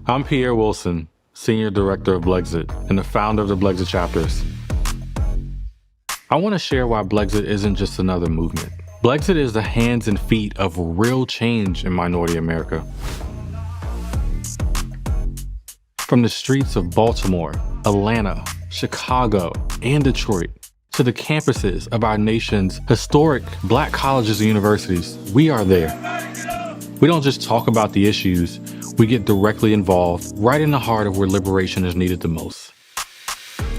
I'm Pierre Wilson, Senior Director of BLEXIT and the founder of the BLEXIT chapters. I want to share why BLEXIT isn't just another movement. BLEXIT is the hands and feet of real change in minority America. From the streets of Baltimore, Atlanta, Chicago, and Detroit, to the campuses of our nation's historic Black colleges and universities, we are there. We don't just talk about the issues, we get directly involved, right in the heart of where liberation is needed the most.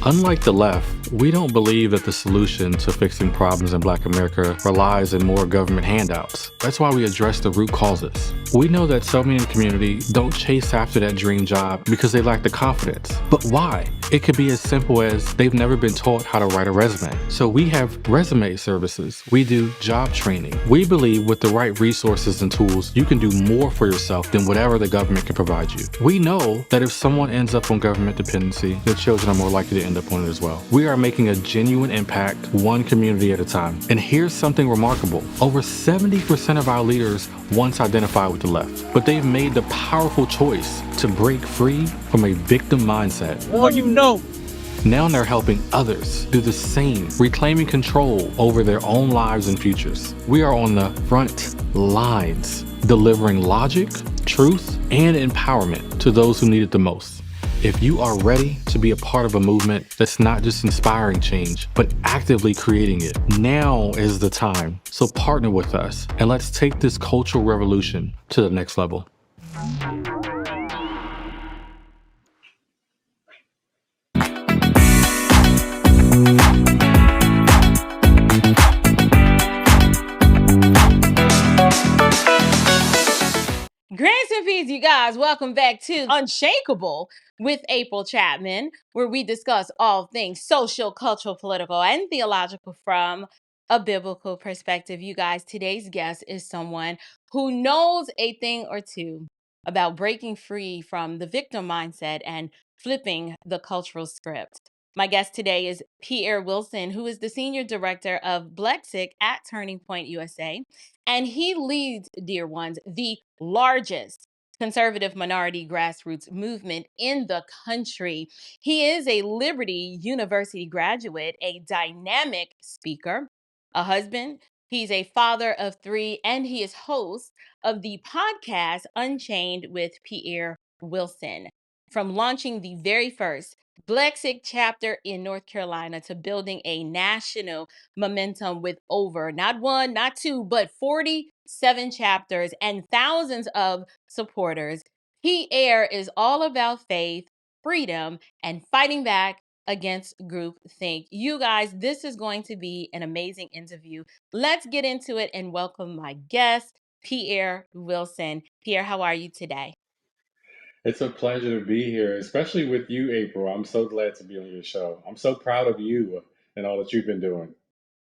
Unlike the left, we don't believe that the solution to fixing problems in Black America relies in more government handouts. That's why we address the root causes. We know that so many in the community don't chase after that dream job because they lack the confidence. But why? It could be as simple as they've never been taught how to write a resume. So we have resume services. We do job training. We believe with the right resources and tools, you can do more for yourself than whatever the government can provide you. We know that if someone ends up on government dependency, their children are more likely to end up on it as well. We are making a genuine impact, one community at a time. And here's something remarkable. Over 70% of our leaders once identified with the left, but they've made the powerful choice to break free from a victim mindset. Well, you know. Now they're helping others do the same, reclaiming control over their own lives and futures. We are on the front lines, delivering logic, truth, and empowerment to those who need it the most. If you are ready to be a part of a movement that's not just inspiring change, but actively creating it, now is the time. So partner with us and let's take this cultural revolution to the next level. Grace and peace, you guys. Welcome back to Unshakable with April Chapman, where we discuss all things social, cultural, political, and theological from a biblical perspective. You guys, today's guest is someone who knows a thing or two about breaking free from the victim mindset and flipping the cultural script. My guest today is Pierre Wilson, who is the Senior Director of BLEXIT at Turning Point USA. And he leads, dear ones, the largest conservative minority grassroots movement in the country. He is a Liberty University graduate, a dynamic speaker, a husband. He's a father of three, and he is host of the podcast Unchained with Pierre Wilson. From launching the very first BLEXIT chapter in North Carolina to building a national momentum with over not one, not two, but 47 chapters and thousands of supporters. Pierre is all about faith, freedom, and fighting back against groupthink. You guys, this is going to be an amazing interview. Let's get into it and welcome my guest, Pierre Wilson. Pierre, how are you today? It's a pleasure to be here, especially with you, April. I'm so glad to be on your show. I'm so proud of you and all that you've been doing.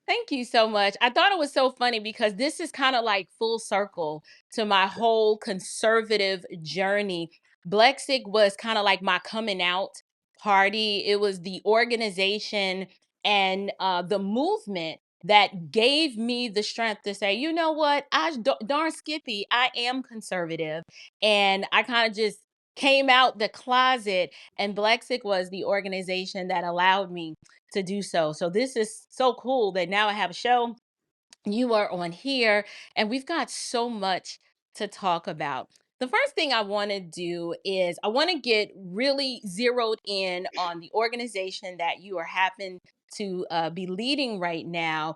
Thank you so much. I thought it was so funny because this is kind of like full circle to my whole conservative journey. BLEXIT was kind of like my coming out party. It was the organization and the movement that gave me the strength to say, you know what, darn Skippy, I am conservative. And I kind of just came out the closet, and BLEXIT was the organization that allowed me to do so. So this is so cool that now I have a show. You are on here, and we've got so much to talk about. The first thing I want to do is I want to get really zeroed in on the organization that you are happen to be leading right now.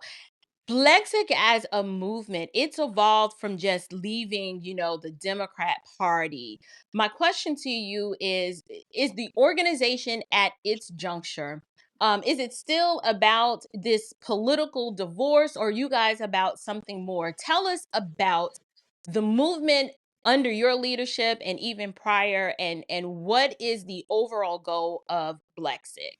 BLEXIT as a movement, it's evolved from just leaving, the Democrat Party. My question to you is the organization at its juncture, is it still about this political divorce, or are you guys about something more? Tell us about the movement under your leadership and even prior, and what is the overall goal of BLEXIT?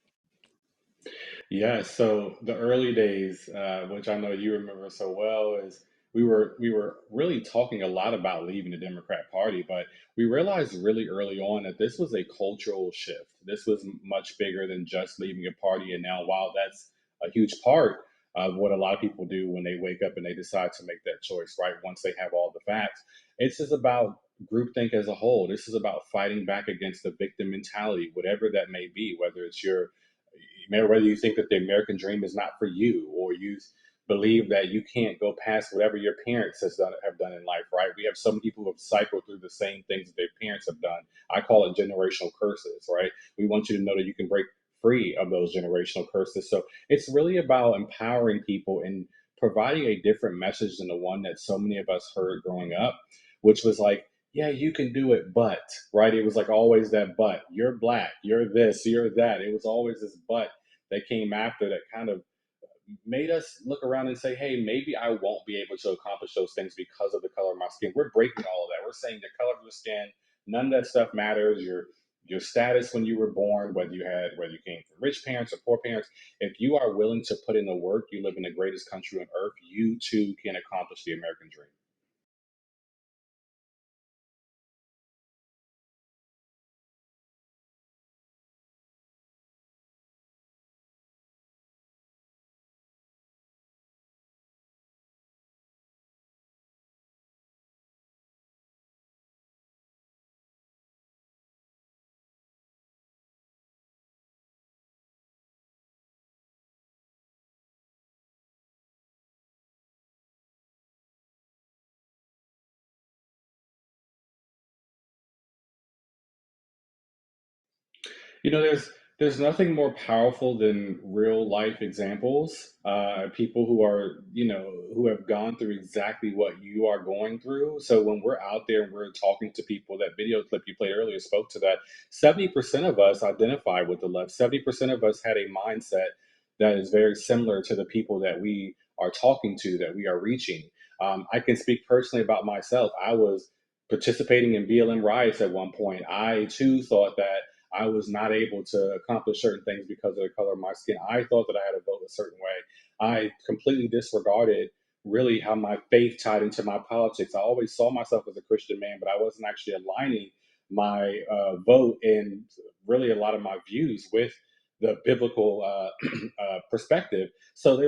Yeah, so the early days, which I know you remember so well, is we were really talking a lot about leaving the Democrat Party, but we realized really early on that this was a cultural shift. This was much bigger than just leaving a party. And now, while that's a huge part of what a lot of people do when they wake up and they decide to make that choice, right? Once they have all the facts, it's just about groupthink as a whole. This is about fighting back against the victim mentality, whatever that may be, whether it's whether you think that the American dream is not for you, or you believe that you can't go past whatever your parents have done in life, right? We have some people who have cycled through the same things that their parents have done. I call it generational curses, right? We want you to know that you can break free of those generational curses. So it's really about empowering people and providing a different message than the one that so many of us heard growing up, which was like, yeah, you can do it, but, right? It was like always that but. You're black, you're this, you're that. It was always this but that came after that kind of made us look around and say, hey, maybe I won't be able to accomplish those things because of the color of my skin. We're breaking all of that. We're saying the color of your skin, none of that stuff matters. Your status when you were born, whether you came from rich parents or poor parents, if you are willing to put in the work, you live in the greatest country on earth, you too can accomplish the American dream. There's nothing more powerful than real life examples. People who are, who have gone through exactly what you are going through. So when we're out there and we're talking to people, that video clip you played earlier spoke to that. 70% of us identify with the left. 70% of us had a mindset that is very similar to the people that we are talking to, that we are reaching. I can speak personally about myself. I was participating in BLM riots at one point. I too thought that I was not able to accomplish certain things because of the color of my skin. I thought that I had to vote a certain way. I completely disregarded really how my faith tied into my politics. I always saw myself as a Christian man, but I wasn't actually aligning my vote and really a lot of my views with the biblical perspective. So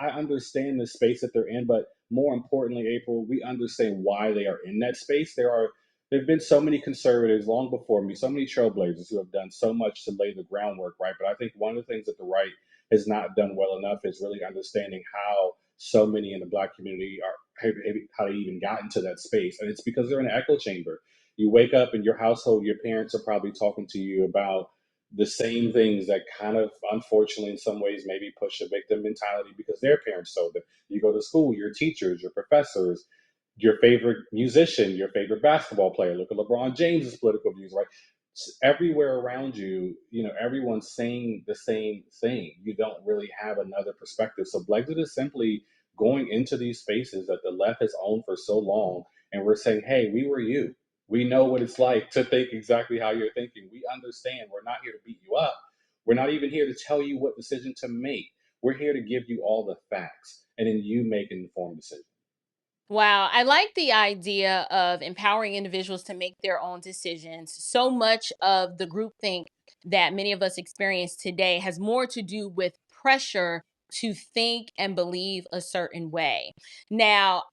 I understand the space that they're in, but more importantly, April, we understand why they are in that space. There've been so many conservatives long before me, so many trailblazers who have done so much to lay the groundwork, right? But I think one of the things that the right has not done well enough is really understanding how so many in the black community how they even got into that space. And it's because they're in an echo chamber. You wake up in your household, your parents are probably talking to you about the same things that kind of, unfortunately, in some ways, maybe push a victim mentality because their parents told them. You go to school, your teachers, your professors, your favorite musician, your favorite basketball player. Look at LeBron James's political views, right? Everywhere around you, everyone's saying the same thing. You don't really have another perspective. So BLEXIT is simply going into these spaces that the left has owned for so long, and we're saying, hey, we were you. We know what it's like to think exactly how you're thinking. We understand. We're not here to beat you up. We're not even here to tell you what decision to make. We're here to give you all the facts, and then you make an informed decision. Wow, I like the idea of empowering individuals to make their own decisions. So much of the groupthink that many of us experience today has more to do with pressure to think and believe a certain way. Now,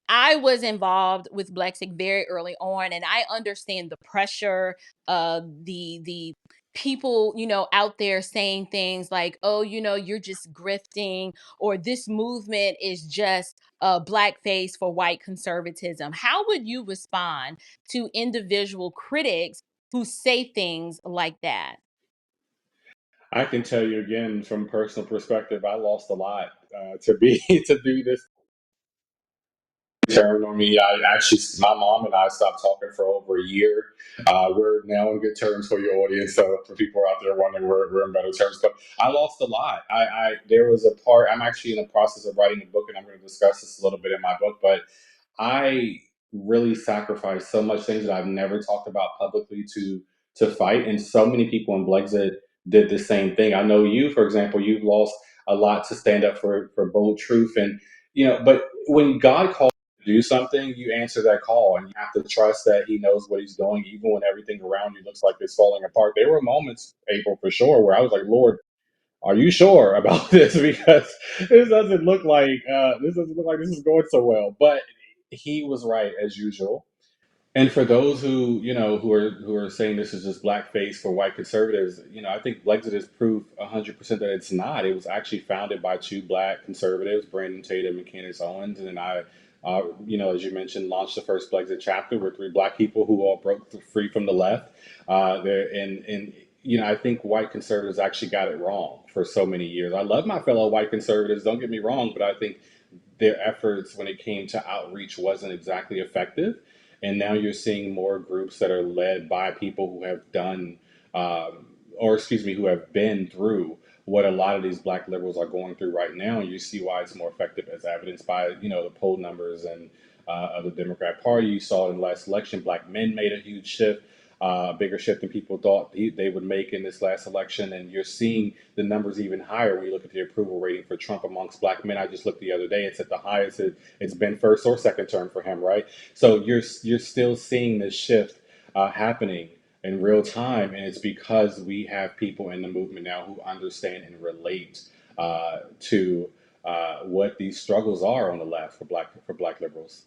I was involved with Blexic very early on, and I understand the pressure, the people, out there saying things like, "Oh, you're just grifting," or "This movement is just blackface for white conservatism." How would you respond to individual critics who say things like that? I can tell you again from personal perspective, I lost a lot to be to do this turned on me. I actually, my mom and I stopped talking for over a year. We're now in good terms for your audience. So for people out there wondering, we're in better terms. But I lost a lot. There was a part. I'm actually in the process of writing a book, and I'm going to discuss this a little bit in my book. But I really sacrificed so much things that I've never talked about publicly to fight, and so many people in Brexit did the same thing. I know you, for example, you've lost a lot to stand up for bold truth, and But when God calls do something, you answer that call, and you have to trust that He knows what He's doing, even when everything around you looks like it's falling apart. There were moments, April, for sure, where I was like, Lord, are you sure about this? Because this doesn't look like this is going so well. But He was right as usual. And for those who who are saying this is just blackface for white conservatives, I think Brexit is proof 100% that it's not. It was actually founded by two black conservatives, Brandon Tatum and Candace Owens, and I, as you mentioned, launched the first Brexit chapter with three black people who all broke free from the left. There and I think white conservatives actually got it wrong for so many years. I love my fellow white conservatives. Don't get me wrong, but I think their efforts when it came to outreach wasn't exactly effective. And now you're seeing more groups that are led by people who have done, or excuse me, who have been through what a lot of these black liberals are going through right now. And you see why it's more effective, as evidenced by the poll numbers and of the Democrat Party. You saw in the last election, black men made a huge shift, a bigger shift than people thought they would make in this last election. And you're seeing the numbers even higher when you look at the approval rating for Trump amongst black men. I just looked the other day; it's at the highest it's been first or second term for him, right? So you're still seeing this shift happening in real time, and it's because we have people in the movement now who understand and relate to what these struggles are on the left for black liberals.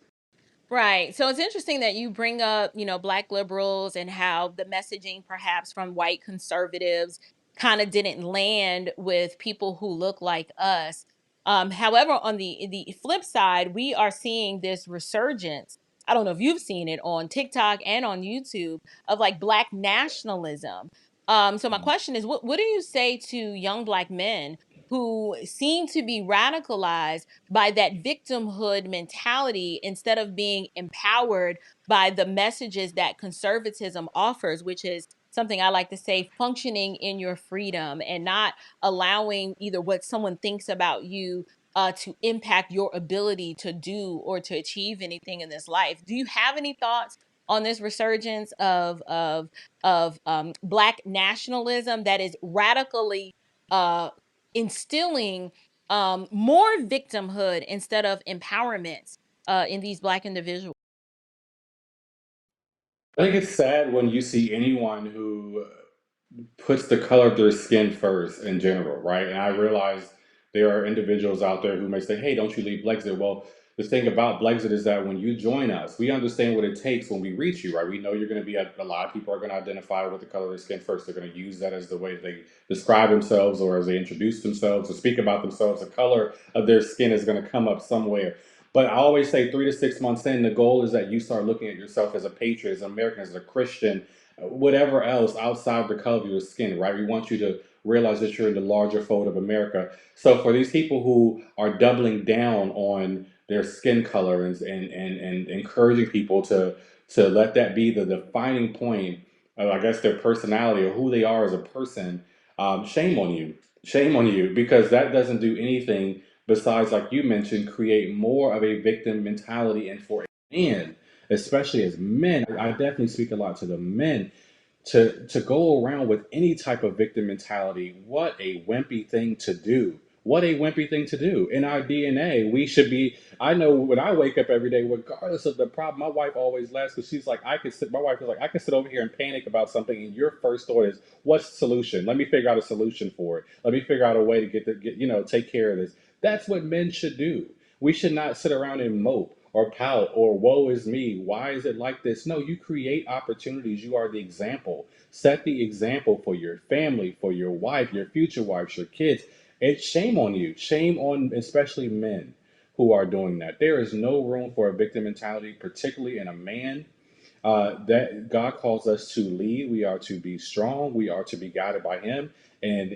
Right. So it's interesting that you bring up, black liberals and how the messaging perhaps from white conservatives kind of didn't land with people who look like us. However, on the flip side, we are seeing this resurgence. I don't know if you've seen it on TikTok and on YouTube of like black nationalism. So my question is, what do you say to young black men who seem to be radicalized by that victimhood mentality instead of being empowered by the messages that conservatism offers, which is something I like to say, functioning in your freedom and not allowing either what someone thinks about you to impact your ability to do or to achieve anything in this life. Do you have any thoughts on this resurgence of black nationalism that is radically uh, instilling more victimhood instead of empowerment in these black individuals? I think it's sad when you see anyone who puts the color of their skin first in general, right? And I realize there are individuals out there who may say, hey, don't you leave Blexit? Well, the thing about Blexit is that when you join us, we understand what it takes when we reach you, right? We know you're going to be a lot of people are going to identify with the color of their skin first. They're going to use that as the way they describe themselves or as they introduce themselves or speak about themselves. The color of their skin is going to come up somewhere. But I always say 3 to 6 months in, the goal is that you start looking at yourself as a patriot, as an American, as a Christian, whatever else outside the color of your skin, right? We want you to realize that you're in the larger fold of America. So for these people who are doubling down on their skin color and encouraging people to let that be the defining point of, I guess, their personality or who they are as a person, shame on you. Shame on you, because that doesn't do anything besides, like you mentioned, create more of a victim mentality. And for a man, especially as men, I definitely speak a lot to the men, to go around with any type of victim mentality. What a wimpy thing to do. What a wimpy thing to do. In our DNA, we should be. I know when I wake up every day, regardless of the problem, my wife always laughs because she's like, I could sit. My wife is like, I could sit over here and panic about something, and your first thought is, what's the solution? Let me figure out a solution for it. Let me figure out a way to take care of this. That's what men should do. We should not sit around and mope or pout or woe is me. Why is it like this? No, you create opportunities. You are the example. Set the example for your family, for your wife, your future wives, your kids. It's shame on you. Shame on especially men who are doing that. There is no room for a victim mentality, particularly in a man. That God calls us to lead. We are to be strong. We are to be guided by Him, and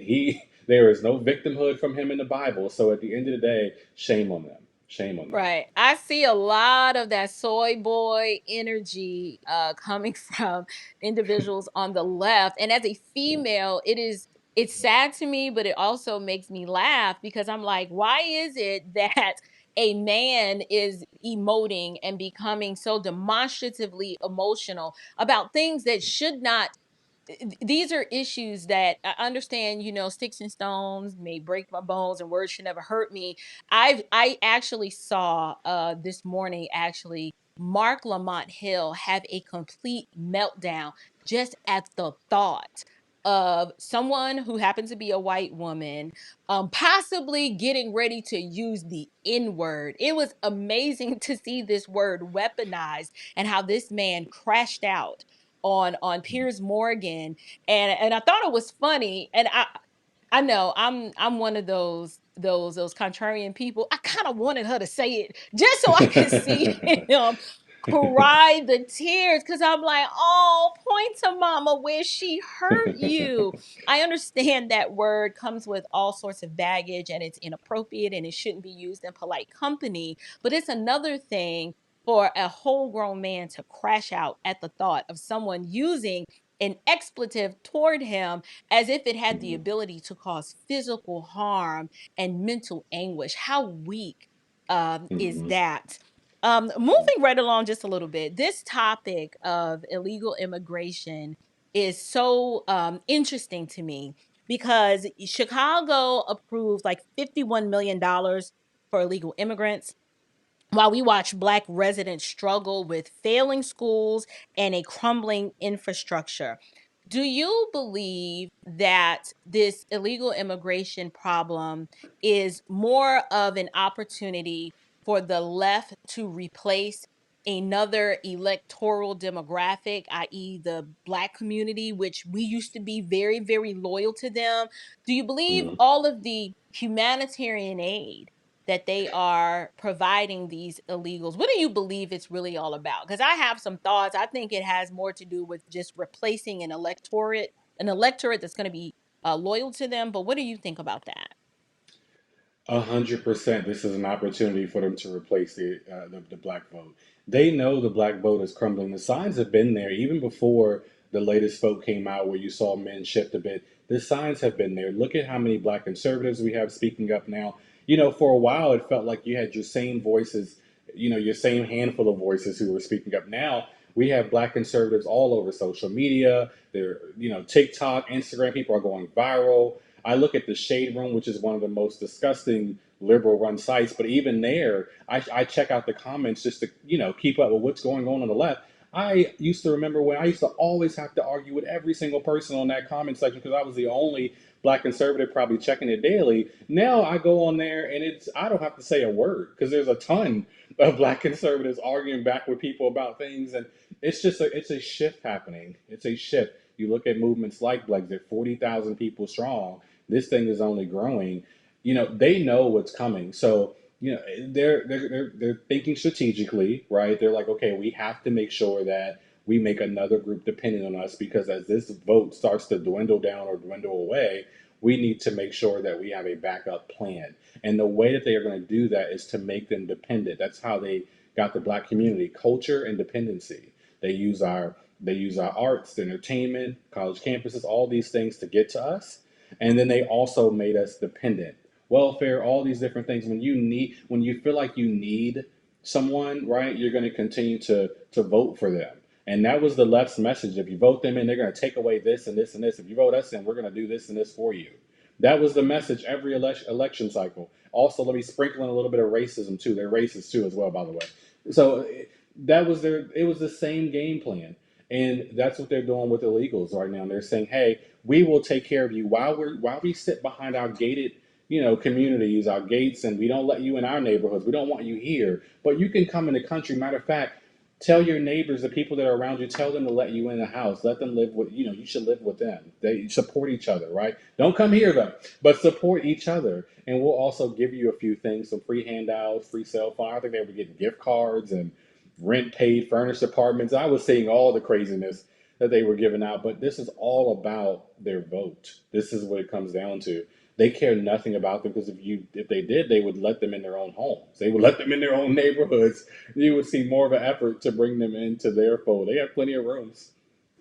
There is no victimhood from Him in the Bible. So at the end of the day, shame on them. Shame on them. Right. I see a lot of that soy boy energy coming from individuals on the left. And as a Yeah. female, it's sad to me, but it also makes me laugh because I'm like, why is it that a man is emoting and becoming so demonstratively emotional about things that should not these are issues that I understand, sticks and stones may break my bones and words should never hurt me. I actually saw this morning actually Mark Lamont Hill have a complete meltdown just at the thought. of someone who happens to be a white woman, possibly getting ready to use the N-word. It was amazing to see this word weaponized and how this man crashed out on Piers Morgan, and I thought it was funny. And I know I'm one of those contrarian people. I kind of wanted her to say it just so I could see him cry the tears, because I'm like, oh, point to mama where she hurt you. I understand that word comes with all sorts of baggage and it's inappropriate and it shouldn't be used in polite company, but it's another thing for a whole grown man to crash out at the thought of someone using an expletive toward him as if it had the ability to cause physical harm and mental anguish. How weak is that? Moving right along just a little bit, this topic of illegal immigration is so interesting to me because Chicago approved like $51 million for illegal immigrants, while we watch Black residents struggle with failing schools and a crumbling infrastructure. Do you believe that this illegal immigration problem is more of an opportunity for the left to replace another electoral demographic, i.e., the Black community, which we used to be very, very loyal to them? Do you believe all of the humanitarian aid that they are providing these illegals, what do you believe it's really all about? Because I have some thoughts. I think it has more to do with just replacing an electorate that's going to be loyal to them. But what do you think about that? 100%. This is an opportunity for them to replace the black vote. They know the black vote is crumbling. The signs have been there even before the latest vote came out, where you saw men shift a bit. The signs have been there. Look at how many black conservatives we have speaking up now. For a while, it felt like you had your same voices, your same handful of voices who were speaking up. Now we have black conservatives all over social media. They're, TikTok, Instagram, people are going viral. I look at the Shade Room, which is one of the most disgusting liberal run sites, but even there, I check out the comments just to, keep up with what's going on the left. I used to remember when I used to always have to argue with every single person on that comment section because I was the only black conservative probably checking it daily. Now I go on there and I don't have to say a word because there's a ton of black conservatives arguing back with people about things, and it's a shift happening. It's a shift. You look at movements like BLEXIT, 40,000 people strong. This thing is only growing. They know what's coming. So, they're thinking strategically, right? They're like, okay, we have to make sure that we make another group dependent on us, because as this vote starts to dwindle down or dwindle away, we need to make sure that we have a backup plan. And the way that they are going to do that is to make them dependent. That's how they got the black community: culture and dependency. They use our arts, entertainment, college campuses, all these things to get to us. And then they also made us dependent. Welfare, all these different things. When you feel like you need someone, right, you're going to continue to vote for them. And that was the left's message. If you vote them in, they're going to take away this and this and this. If you vote us in, we're going to do this and this for you. That was the message every election cycle. Also, let me sprinkle in a little bit of racism too. They're racist too, as well, by the way. So that was it was the same game plan. And that's what they're doing with illegals right now. They're saying, hey, we will take care of you while we sit behind our gated, communities, our gates, and we don't let you in our neighborhoods. We don't want you here. But you can come in the country. Matter of fact, tell your neighbors, the people that are around you, tell them to let you in the house. Let them live with, you should live with them. They support each other, right? Don't come here though, but support each other. And we'll also give you a few things, some free handouts, free cell phone. I think they were getting gift cards and rent paid, furnished apartments. I was seeing all the craziness that they were giving out, but this is all about their vote. This is what it comes down to. They care nothing about them, because if they did, they would let them in their own homes. They would let them in their own neighborhoods. You would see more of an effort to bring them into their fold. They have plenty of rooms.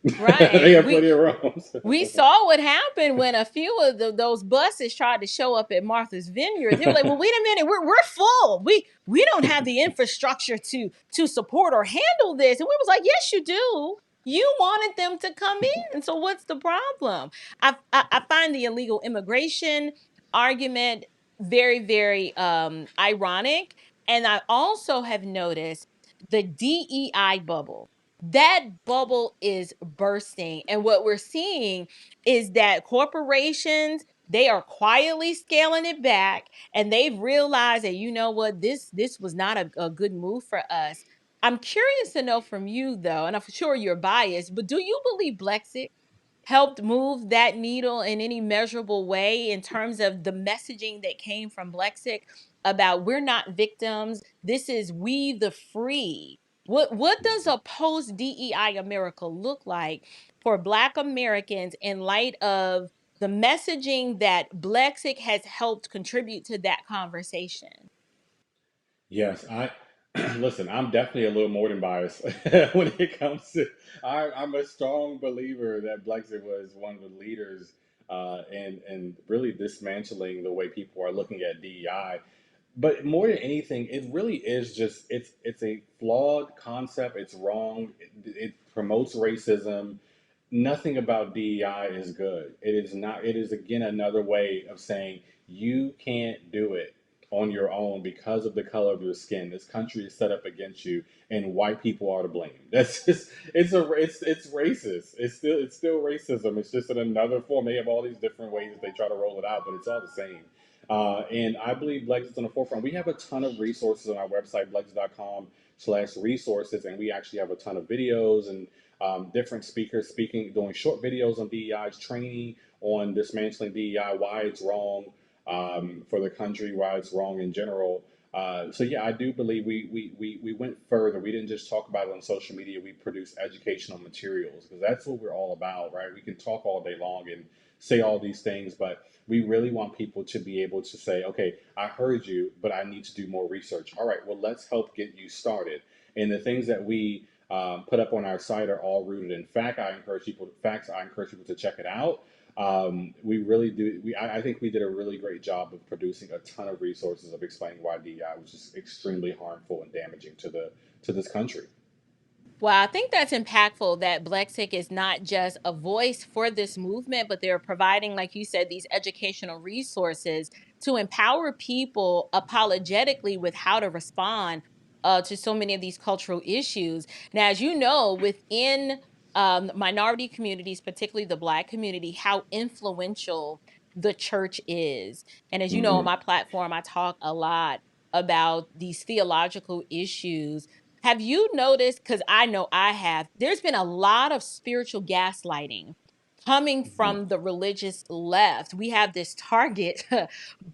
They Right. have plenty of rooms. We saw what happened when a few of those buses tried to show up at Martha's Vineyard. They were like, "Well, wait a minute, we're full. We don't have the infrastructure to support or handle this." And we was like, "Yes, you do. You wanted them to come in. So what's the problem?" I find the illegal immigration argument very, very ironic, and I also have noticed the DEI bubble. that bubble is bursting. And what we're seeing is that corporations, they are quietly scaling it back, and they've realized that, you know what, this was not a good move for us. I'm curious to know from you though, and I'm sure you're biased, but do you believe Blexit helped move that needle in any measurable way in terms of the messaging that came from Blexit about we're not victims, this is we the free? What does a post DEI America look like for Black Americans in light of the messaging that Blexit has helped contribute to that conversation? Yes, I listen. I'm definitely a little more than biased when it comes to. I'm a strong believer that Blexit was one of the leaders and really dismantling the way people are looking at DEI. But more than anything, it really is just it's a flawed concept. It's wrong. It promotes racism. Nothing about DEI is good. It is not. It is again another way of saying you can't do it on your own because of the color of your skin. This country is set up against you, and white people are to blame. That's just it's racist. It's still racism. It's just in another form. They have all these different ways that they try to roll it out, but it's all the same. And I believe Blexit's on the forefront. We have a ton of resources on our website, blexit.com/resources, and we actually have a ton of videos and different speakers speaking, doing short videos on DEI's training on dismantling DEI, why it's wrong for the country, why it's wrong in general. So yeah, I do believe we went further. We didn't just talk about it on social media. We produced educational materials because that's what we're all about, right? We can talk all day long and say all these things, but we really want people to be able to say, okay, I heard you, but I need to do more research. All right, well, let's help get you started. And the things that we put up on our site are all rooted in fact. I encourage people to check it out. We really do. I think we did a really great job of producing a ton of resources of explaining why DEI was just extremely harmful and damaging to this country. Well, I think that's impactful that Blexit is not just a voice for this movement, but they're providing, like you said, these educational resources to empower people apologetically with how to respond to so many of these cultural issues. Now, as you know, within minority communities, particularly the Black community, how influential the church is. And as you know, on Hmm. my platform, I talk a lot about these theological issues. Have you noticed, because I know I have, there's been a lot of spiritual gaslighting coming Hmm. from the religious left. We have this Target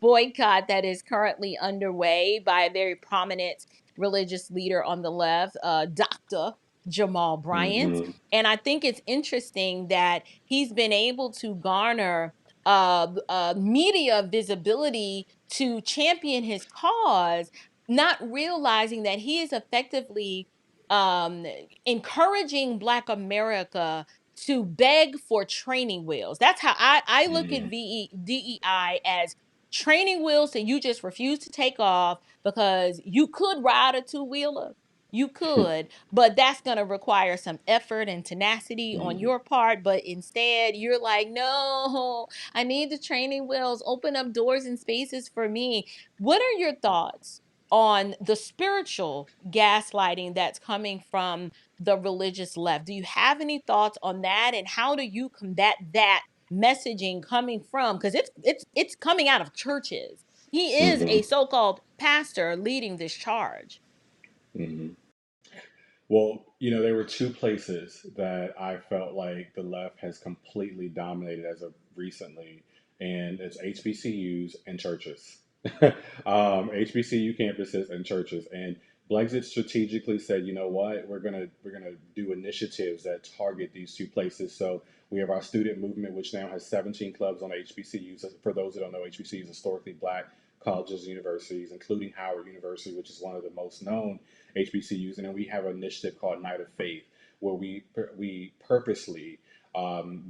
boycott that is currently underway by a very prominent religious leader on the left, Dr. Jamal Bryant. Hmm. And I think it's interesting that he's been able to garner media visibility to champion his cause, not realizing that he is effectively um, encouraging Black America to beg for training wheels. That's how I look at Hmm. DEI as training wheels that you just refuse to take off because you could ride a two-wheeler. You could, but that's going to require some effort and tenacity on Hmm. your part. But instead, you're like, no, I need the training wheels. Open up doors and spaces for me. What are your thoughts on the spiritual gaslighting that's coming from the religious left? Do you have any thoughts on that, and how do you combat that messaging coming from, because it's coming out of churches? He is Hmm. a so-called pastor leading this charge. Hmm. Well, there were two places that I felt like the left has completely dominated as of recently, and it's HBCUs and churches. HBCU campuses and churches. And Brexit strategically said, you know what, we're gonna do initiatives that target these two places. So we have our student movement, which now has 17 clubs on HBCUs. For those that don't know, HBCUs, historically black colleges and universities, including Howard University, which is one of the most known HBCUs, and then we have an initiative called Night of Faith, where we purposely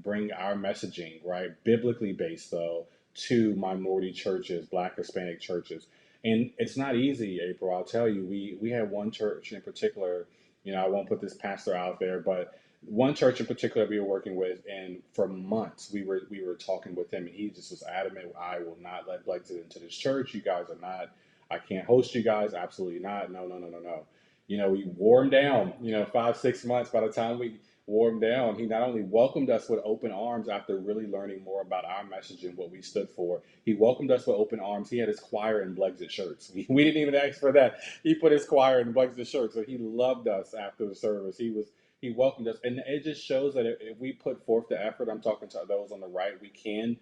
bring our messaging, right, biblically based though, to minority churches, Black Hispanic churches, and it's not easy, April. I'll tell you, we had one church in particular. I won't put this pastor out there, but one church in particular we were working with, and for months we were talking with him, and he just was adamant, I will not let Blexit into this church. You guys are not. I can't host you guys. Absolutely not. No, no, no, no, no. We wore him down, 5, 6 months. By the time we wore him down, he not only welcomed us with open arms after really learning more about our message and what we stood for, he welcomed us with open arms. He had his choir in BLEXIT shirts. We didn't even ask for that. He put his choir in BLEXIT shirts. So he loved us after the service. He welcomed us. And it just shows that if we put forth the effort, I'm talking to those on the right, we can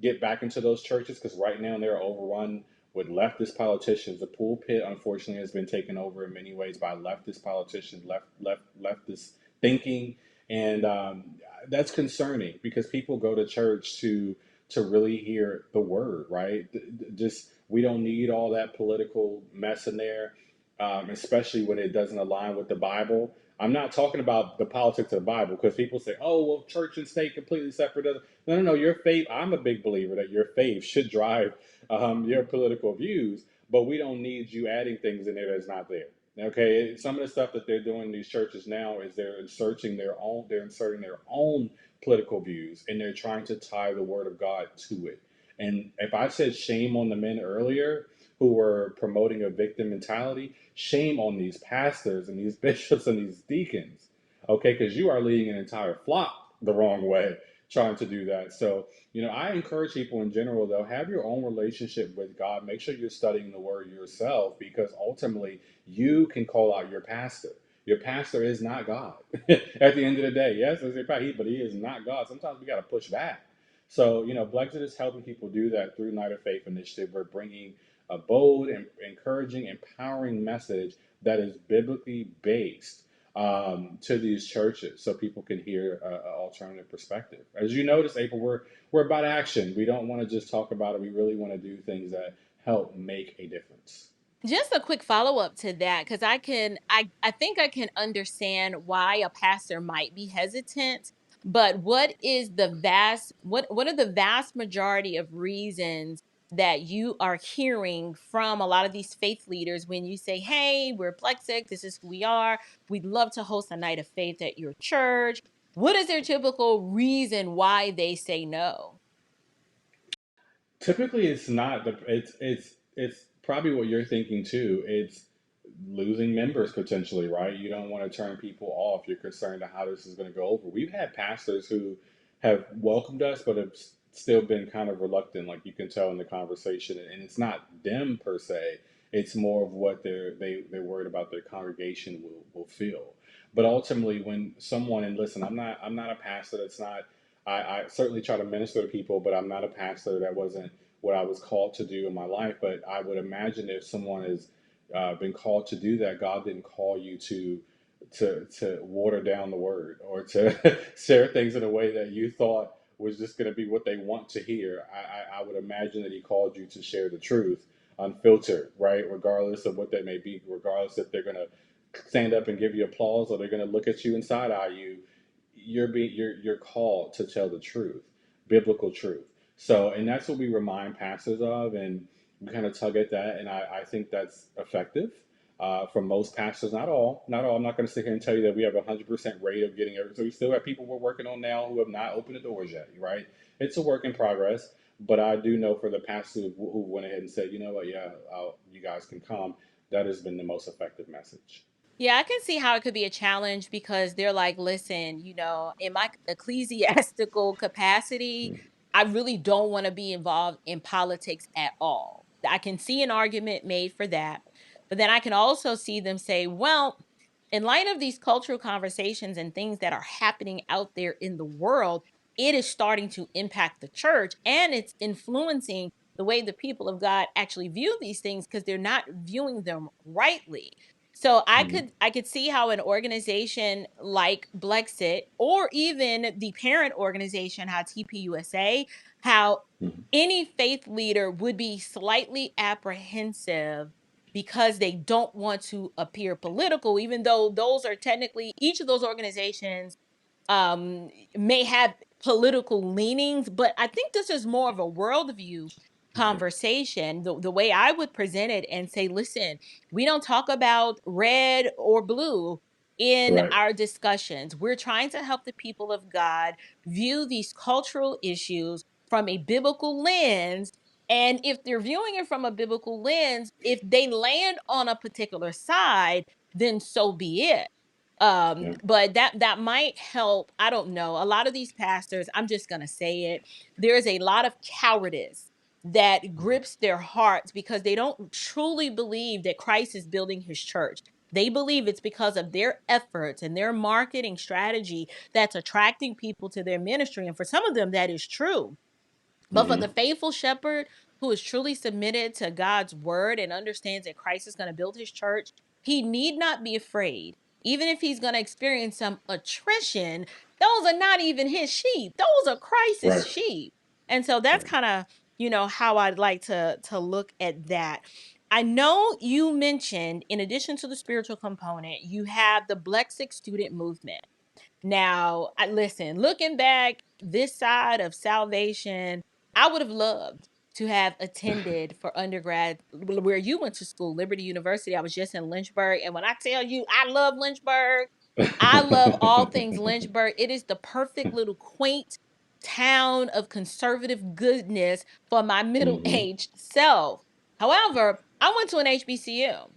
get back into those churches, because right now they're overrun with leftist politicians. The pulpit, unfortunately, has been taken over in many ways by leftist politicians, leftist thinking, and that's concerning, because people go to church to really hear the word, right? Just, we don't need all that political mess in there, especially when it doesn't align with the Bible. I'm not talking about the politics of the Bible, because people say, "Oh, well, church and state completely separate." No, no, no. Your faith. I'm a big believer that your faith should drive your political views, but we don't need you adding things in there that's not there. Okay, some of the stuff that they're doing in these churches now is they're inserting their own political views, and they're trying to tie the word of God to it. And if I said shame on the men earlier who were promoting a victim mentality, shame on these pastors and these bishops and these deacons, okay, because you are leading an entire flock the wrong way trying to do that. So, I encourage people in general, though, have your own relationship with God. Make sure you're studying the word yourself, because ultimately you can call out your pastor. Your pastor is not God. At the end of the day, yes, as a pastor, but he is not God. Sometimes we got to push back. So, BLEXIT is helping people do that through Night of Faith Initiative. We're bringing a bold and encouraging, empowering message that is biblically based to these churches, so people can hear an alternative perspective. As you notice, April, we're about action. We don't want to just talk about it. We really want to do things that help make a difference. Just a quick follow-up to that, because I think I can understand why a pastor might be hesitant, but what are the vast majority of reasons that you are hearing from a lot of these faith leaders when you say, "Hey, we're Plexic, this is who we are. We'd love to host a night of faith at your church." What is their typical reason why they say no? Typically, it's not the it's probably what you're thinking too. It's losing members potentially, right? You don't want to turn people off. You're concerned of how this is going to go over. We've had pastors who have welcomed us, but have still been kind of reluctant, like you can tell in the conversation. And it's not them per se. It's more of what they're worried about their congregation will feel. But ultimately, when someone, and listen, I'm not a pastor. That's not. I certainly try to minister to people, but I'm not a pastor. That wasn't what I was called to do in my life. But I would imagine if someone has been called to do that, God didn't call you to water down the word, or to share things in a way that you thought was just going to be what they want to hear. I would imagine that He called you to share the truth, unfiltered, right? Regardless of what that may be, regardless if they're going to stand up and give you applause or they're going to look at you and side eye you. You're called to tell the truth, biblical truth. So, and that's what we remind pastors of, and we kind of tug at that, and I think that's effective for most pastors. Not all, not all. I'm not going to sit here and tell you that we have 100% rate of getting everything. So we still have people we're working on now who have not opened the doors yet, right? It's a work in progress, but I do know for the pastors who went ahead and said, you know what, yeah, you guys can come. That has been the most effective message. Yeah, I can see how it could be a challenge, because they're like, listen, in my ecclesiastical capacity, I really don't want to be involved in politics at all. I can see an argument made for that. But then I can also see them say, well, in light of these cultural conversations and things that are happening out there in the world, it is starting to impact the church, and it's influencing the way the people of God actually view these things, because they're not viewing them rightly. So Mhm. I could see how an organization like Blexit, or even the parent organization, how TPUSA, how Mhm. any faith leader would be slightly apprehensive, because they don't want to appear political, even though those are technically, each of those organizations may have political leanings. But I think this is more of a worldview Right. conversation, the way I would present it and say, listen, we don't talk about red or blue in Right. our discussions. We're trying to help the people of God view these cultural issues from a biblical lens. And if they're viewing it from a biblical lens, if they land on a particular side, then so be it. Yeah. But that might help. I don't know. A lot of these pastors, I'm just gonna say it, there's a lot of cowardice that grips their hearts because they don't truly believe that Christ is building his church. They believe it's because of their efforts and their marketing strategy that's attracting people to their ministry. And for some of them, that is true. But for the Mm-hmm. faithful shepherd who is truly submitted to God's word and understands that Christ is going to build his church, he need not be afraid. Even if he's going to experience some attrition, those are not even his sheep. Those are Christ's Right. sheep. And so that's Right. kind of, how I'd like to look at that. I know you mentioned, in addition to the spiritual component, you have the BLEXIT student movement. Now, listen, looking back this side of salvation, I would have loved to have attended for undergrad where you went to school, Liberty University. I was just in Lynchburg. And when I tell you I love Lynchburg, I love all things Lynchburg. It is the perfect little quaint town of conservative goodness for my middle Mm-hmm. aged self. However, I went to an HBCU.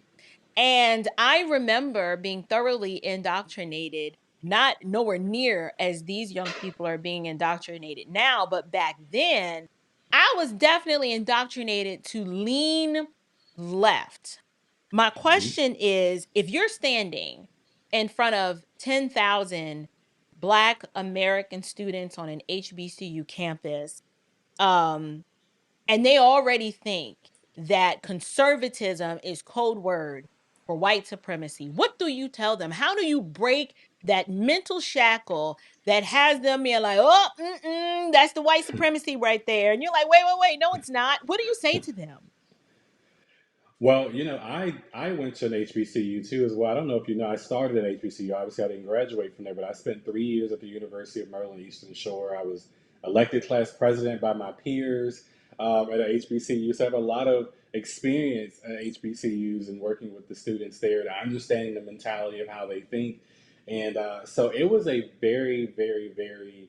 And I remember being thoroughly indoctrinated, not nowhere near as these young people are being indoctrinated now, but back then, I was definitely indoctrinated to lean left. My Mm-hmm. question is, if you're standing in front of 10,000 Black American students on an HBCU campus, um, and they already think that conservatism is code word for white supremacy. What do you tell them? How do you break that mental shackle that has them being like, oh, that's the white supremacy right there? And you're like, wait, no, it's not. What do you say to them? Well, I went to an HBCU too as well. I don't know if you know, I started at HBCU. Obviously, I didn't graduate from there, but I spent 3 years at the University of Maryland Eastern Shore. I was elected class president by my peers at a HBCU. So I have a lot of experience at HBCUs and working with the students there and understanding the mentality of how they think. And so it was a very, very, very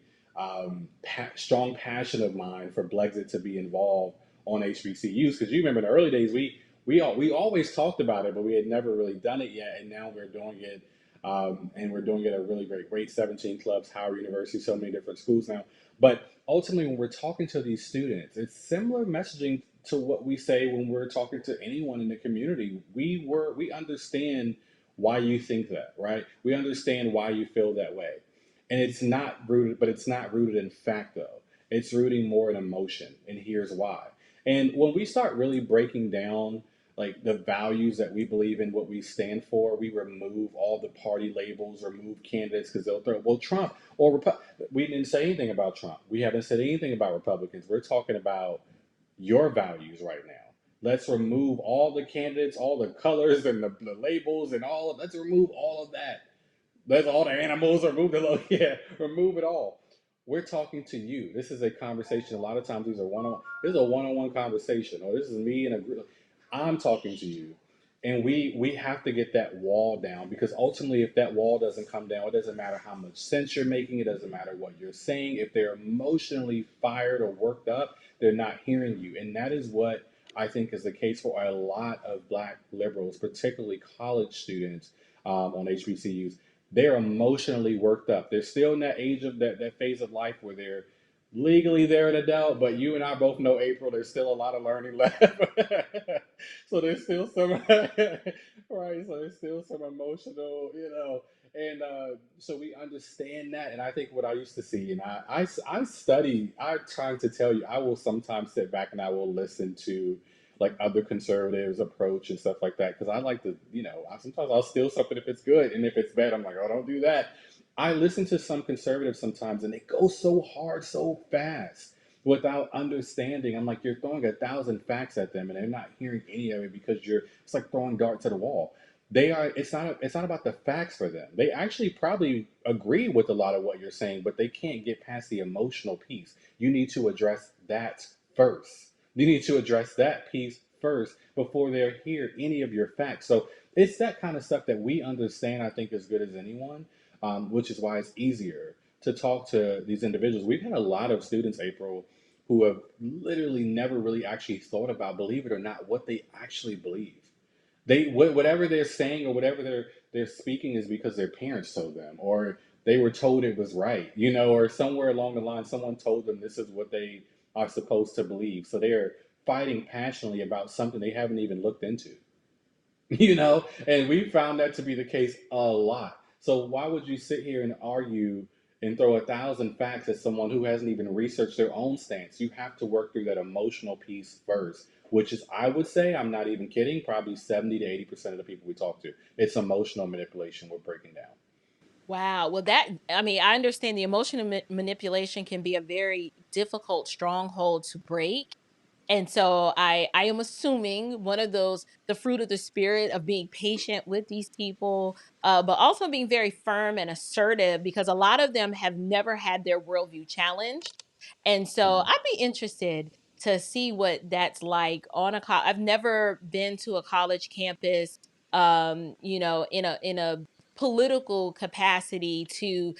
strong passion of mine for BLEXIT to be involved on HBCUs because you remember in the early days we always talked about it, but we had never really done it yet, and now we're doing it, and we're doing it at a really great 17 clubs, Howard University, so many different schools now. But ultimately, when we're talking to these students, it's similar messaging to what we say when we're talking to anyone in the community. We understand why you think that, right? We understand why you feel that way, and it's not rooted in fact though. It's rooting more in emotion, and here's why. And when we start really breaking down like the values that we believe in, what we stand for, we remove all the party labels, remove candidates because they'll throw, well, Trump or we didn't say anything about Trump. We haven't said anything about Republicans. We're talking about your values right now. Let's remove all the candidates, all the colors and the labels and let's remove all of that. Let's all the animals, remove the logo. Yeah, remove it all. We're talking to you. This is a conversation. A lot of times these are one-on. This is a one-on-one conversation, or this is me and a group. I'm talking to you, and we have to get that wall down because ultimately, if that wall doesn't come down, it doesn't matter how much sense you're making. It doesn't matter what you're saying. If they're emotionally fired or worked up, they're not hearing you, and that is what I think is the case for a lot of Black liberals, particularly college students on HBCUs. They're emotionally worked up. They're still in that age of that phase of life where they're legally they're an adult, but you and I both know, April, there's still a lot of learning left. So there's still some right. So there's still some emotional, and so we understand that. And I think what I used to see, and I study. I'm trying to tell you, I will sometimes sit back and I will listen to like other conservatives approach and stuff like that because I like to, sometimes I'll steal something if it's good, and if it's bad, I'm like, oh, don't do that. I listen to some conservatives sometimes, and they go so hard, so fast without understanding. I'm like, you're throwing 1,000 facts at them, and they're not hearing any of it because it's like throwing darts at a wall. They are. It's not about the facts for them. They actually probably agree with a lot of what you're saying, but they can't get past the emotional piece. You need to address that first. You need to address that piece first before they hear any of your facts. So it's that kind of stuff that we understand, I think, as good as anyone, which is why it's easier to talk to these individuals. We've had a lot of students, April, who have literally never really actually thought about, believe it or not, what they actually believe. Whatever they're saying or whatever they're speaking is because their parents told them, or they were told it was right, you know, or somewhere along the line someone told them this is what they are supposed to believe. So they're fighting passionately about something they haven't even looked into. You know, and we found that to be the case a lot. So why would you sit here and argue and throw 1,000 facts at someone who hasn't even researched their own stance? You have to work through that emotional piece first, which is, I would say, I'm not even kidding, probably 70 to 80% of the people we talk to, it's emotional manipulation we're breaking down. Wow. Well, I mean, I understand the emotional manipulation can be a very difficult stronghold to break. And so I am assuming one of those, the fruit of the spirit of being patient with these people, but also being very firm and assertive, because a lot of them have never had their worldview challenged. And so Mm, I'd be interested to see what that's like on a I've never been to a college campus, in a political capacity to,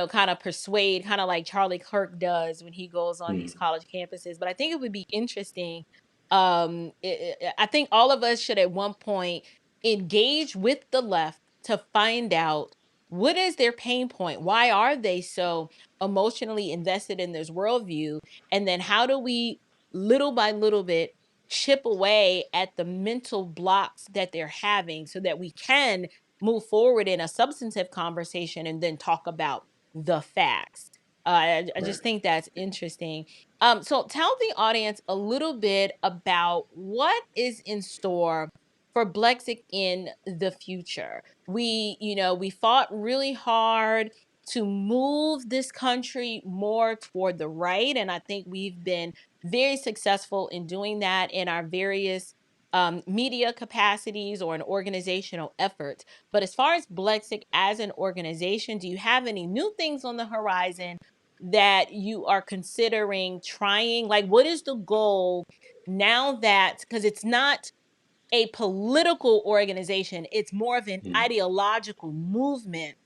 kind of persuade, kind of like Charlie Kirk does when he goes on these mm. college campuses. But I think it would be interesting. I think all of us should at one point engage with the left to find out what is their pain point. Why are they so emotionally invested in this worldview? And then how do we, little by little bit, chip away at the mental blocks that they're having so that we can move forward in a substantive conversation and then talk about the facts. I Right. just think that's interesting. So tell the audience a little bit about what is in store for Blexic in the future. We fought really hard to move this country more toward the right, and I think we've been very successful in doing that in our various media capacities or in organizational efforts. But as far as Blexic as an organization, do you have any new things on the horizon that you are considering trying? Like, what is the goal now that, because it's not a political organization, it's more of an Mm. ideological movement.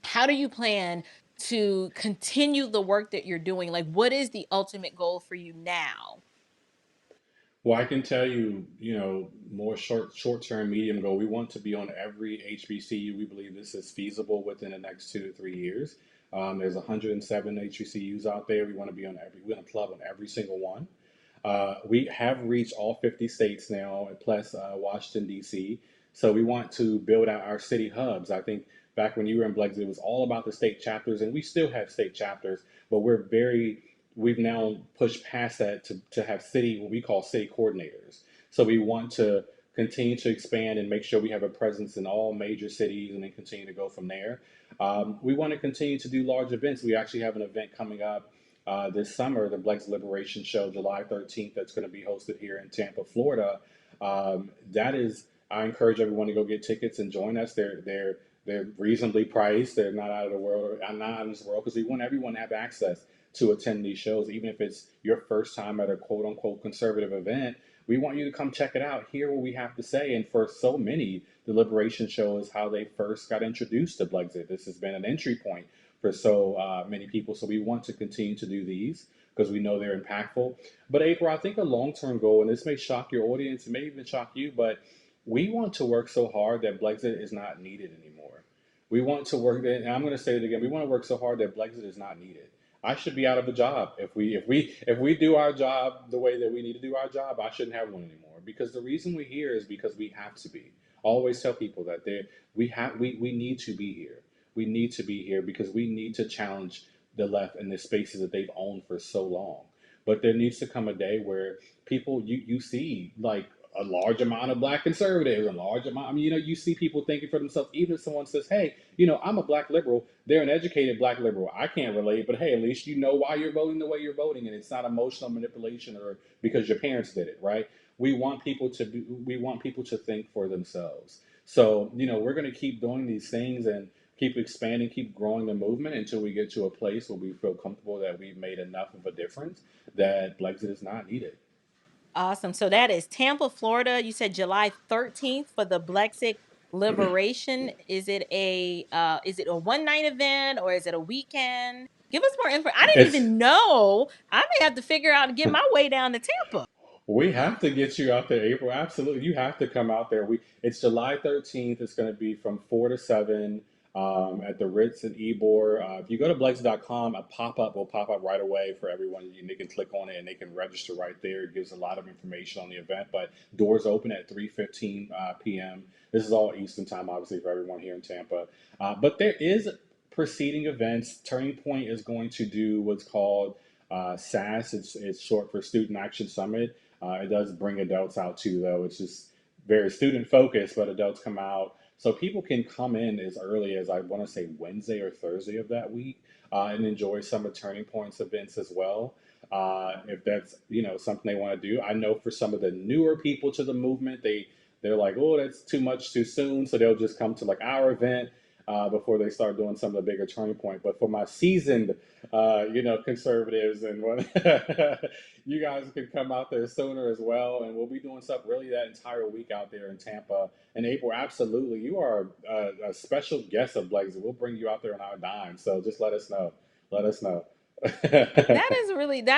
How do you plan to continue the work that you're doing? Like, what is the ultimate goal for you now? Well, I can tell you, you know, more short term, medium goal. We want to be on every HBCU. We believe this is feasible within the next 2 to 3 years. There's 107 HBCUs out there. We want to be on every. We want to club on every single one. We have reached all 50 states now, plus Washington, D.C. So we want to build out our city hubs. I think back when you were in Blexit, it was all about the state chapters, and we still have state chapters, but we've now pushed past that to have city, what we call city coordinators. So we want to continue to expand and make sure we have a presence in all major cities and then continue to go from there. We want to continue to do large events. We actually have an event coming up this summer, the Blex Liberation Show, July 13th, that's going to be hosted here in Tampa, Florida. I encourage everyone to go get tickets and join us. They're reasonably priced. They're not out of the world. I'm not out of this world because we want everyone to have access to attend these shows, even if it's your first time at a quote unquote conservative event. We want you to come check it out, hear what we have to say. And for so many, the Liberation Show is how they first got introduced to Blexit. This has been an entry point for so many people. So we want to continue to do these because we know they're impactful. But April, I think a long-term goal, and this may shock your audience, it may even shock you, but we want to work so hard that Blexit is not needed anymore. We want to work, and I'm going to say it again. We want to work so hard that Blexit is not needed. I should be out of a job if we do our job the way that we need to do our job. I shouldn't have one anymore because the reason we're here is because we have to be. I always tell people that we need to be here. We need to be here because we need to challenge the left in the spaces that they've owned for so long. But there needs to come a day where people you see like a large amount of black conservatives, a large amount. I mean, you know, you see people thinking for themselves. Even if someone says, "Hey, you know, I'm a black liberal," they're an educated black liberal. I can't relate, but hey, at least you know why you're voting the way you're voting, and it's not emotional manipulation or because your parents did it, right? We want people to think for themselves. So, you know, we're going to keep doing these things and keep expanding, keep growing the movement until we get to a place where we feel comfortable that we've made enough of a difference that Brexit is not needed. Awesome. So that is Tampa, Florida. You said July 13th for the Blexic Liberation. Is it a one night event or is it a weekend? Give us more info. I didn't It's even know. I may have to figure out and get my way down to Tampa. We have to get you out there, April. Absolutely, you have to come out there. It's July 13th. It's going to be from 4 to 7 at the Ritz in Ybor. If you go to Blex.com, a pop up will pop up right away for everyone. They can click on it and they can register right there. It gives a lot of information on the event. But doors open at 3:15 p.m. This is all Eastern time, obviously, for everyone here in Tampa. But there is preceding events. Turning Point is going to do what's called SAS. It's short for Student Action Summit. It does bring adults out too, though. It's just very student focused, but adults come out. So people can come in as early as I want to say Wednesday or Thursday of that week and enjoy some of Turning Points events as well. If that's something they want to do, I know for some of the newer people to the movement, they're like, oh, that's too much too soon, so they'll just come to like our event before they start doing some of the bigger Turning Point. But for my seasoned, conservatives and what, you guys can come out there sooner as well. And we'll be doing stuff really that entire week out there in Tampa in April. Absolutely. You are a special guest of BLEXIT. We'll bring you out there on our dime. So just let us know. Let us know. That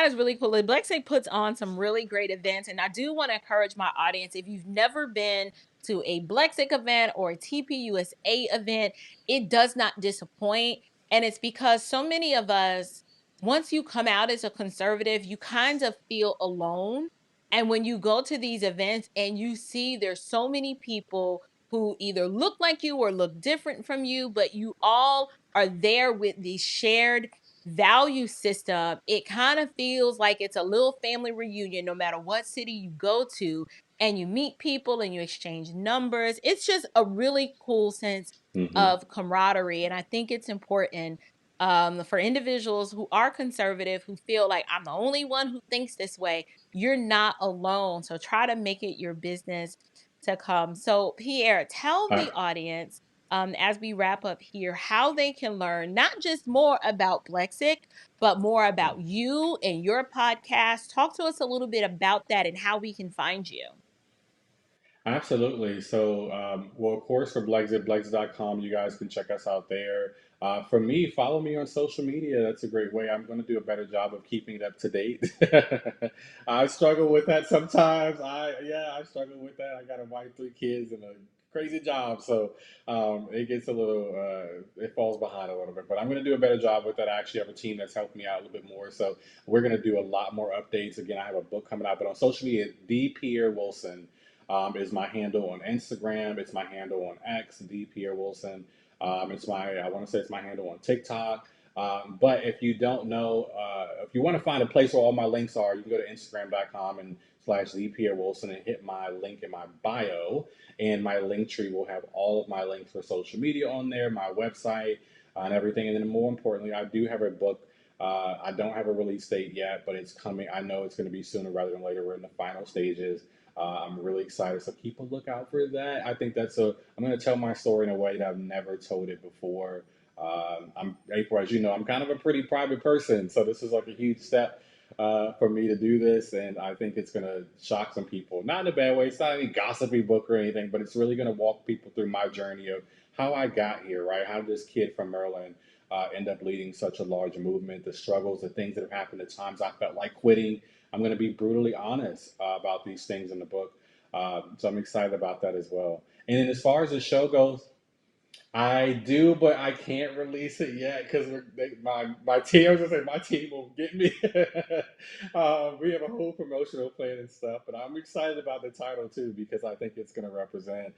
is really cool. BLEXIT puts on some really great events, and I do want to encourage my audience, if you've never been to a BLEXIT event or a TPUSA event, it does not disappoint. And it's because so many of us, once you come out as a conservative, you kind of feel alone. And when you go to these events and you see there's so many people who either look like you or look different from you, but you all are there with the shared value system, it kind of feels like it's a little family reunion no matter what city you go to, and you meet people and you exchange numbers. It's just a really cool sense Hmm. of camaraderie. And I think it's important for individuals who are conservative, who feel like I'm the only one who thinks this way. You're not alone. So try to make it your business to come. So, Pierre, tell Uh, the audience, as we wrap up here, how they can learn not just more about BLEXIT, but more about you and your podcast. Talk to us a little bit about that and how we can find you. Absolutely. So, well, of course, for BLEXIT, BLEXIT.com, you guys can check us out there. For me, follow me on social media. That's a great way. I'm going to do a better job of keeping it up to date. I struggle with that sometimes. I struggle with that. I got a wife, 3 kids, and a crazy job. So, it gets a little, it falls behind a little bit. But I'm going to do a better job with that. I actually have a team that's helped me out a little bit more. So, we're going to do a lot more updates. Again, I have a book coming out, but on social media, the Pierre Wilson is my handle on Instagram. It's my handle on X, the Pierre Wilson. I want to say it's my handle on TikTok. But if you don't know, if you want to find a place where all my links are, you can go to Instagram.com and slash the Pierre Wilson and hit my link in my bio. And my link tree will have all of my links for social media on there, my website, and everything. And then more importantly, I do have a book. I don't have a release date yet, but it's coming. I know it's going to be sooner rather than later. We're in the final stages. I'm really excited, so keep a lookout for that. I think I'm going to tell my story in a way that I've never told it before. I'm April, as you know, I'm kind of a pretty private person, so this is like a huge step for me to do this, and I think it's going to shock some people. Not in a bad way. It's not any gossipy book or anything, but it's really going to walk people through my journey of how I got here, right? How did this kid from Maryland end up leading such a large movement, the struggles, the things that have happened, the times I felt like quitting. I'm going to be brutally honest about these things in the book. So I'm excited about that as well. And then as far as the show goes, I do, but I can't release it yet because my team. I was gonna say my team will get me. We have a whole promotional plan and stuff, but I'm excited about the title too because I think it's going to represent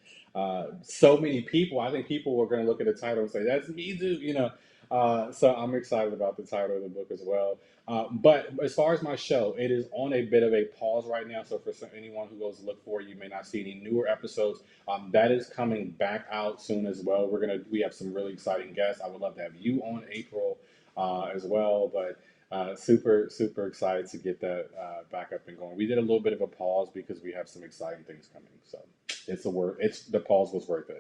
so many people. I think people are going to look at the title and say, "That's me too," you know. So I'm excited about the title of the book as well. But as far as my show, it is on a bit of a pause right now. So for anyone who goes to look for it, you may not see any newer episodes. That is coming back out soon as well. We have some really exciting guests. I would love to have you on April as well, but super excited to get that back up and going. We did a little bit of a pause because we have some exciting things coming. So the pause was worth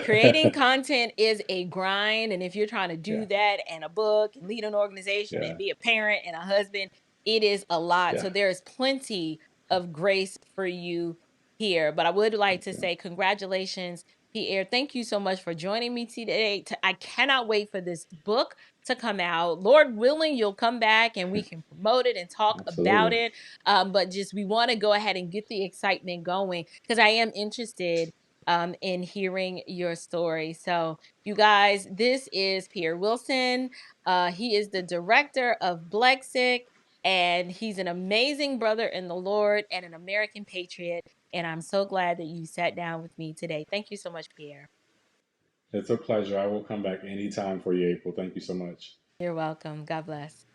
Creating it. content is a grind, and if you're trying to do Yeah, that and a book and lead an organization yeah, and be a parent and a husband, it is a lot. yeah. So there is plenty of grace for you here. But I would like to say congratulations, Pierre. Thank you so much for joining me today. I cannot wait for this book to come out. Lord willing, you'll come back and we can promote it and talk about Absolutely. it. But just we want to go ahead and get the excitement going because I am interested in hearing your story. So, you guys, this is Pierre Wilson. He is the director of BLEXIT, and he's an amazing brother in the Lord and an American patriot. And I'm so glad that you sat down with me today. Thank you so much, Pierre. It's a pleasure. I will come back anytime for you, April. Thank you so much. You're welcome. God bless.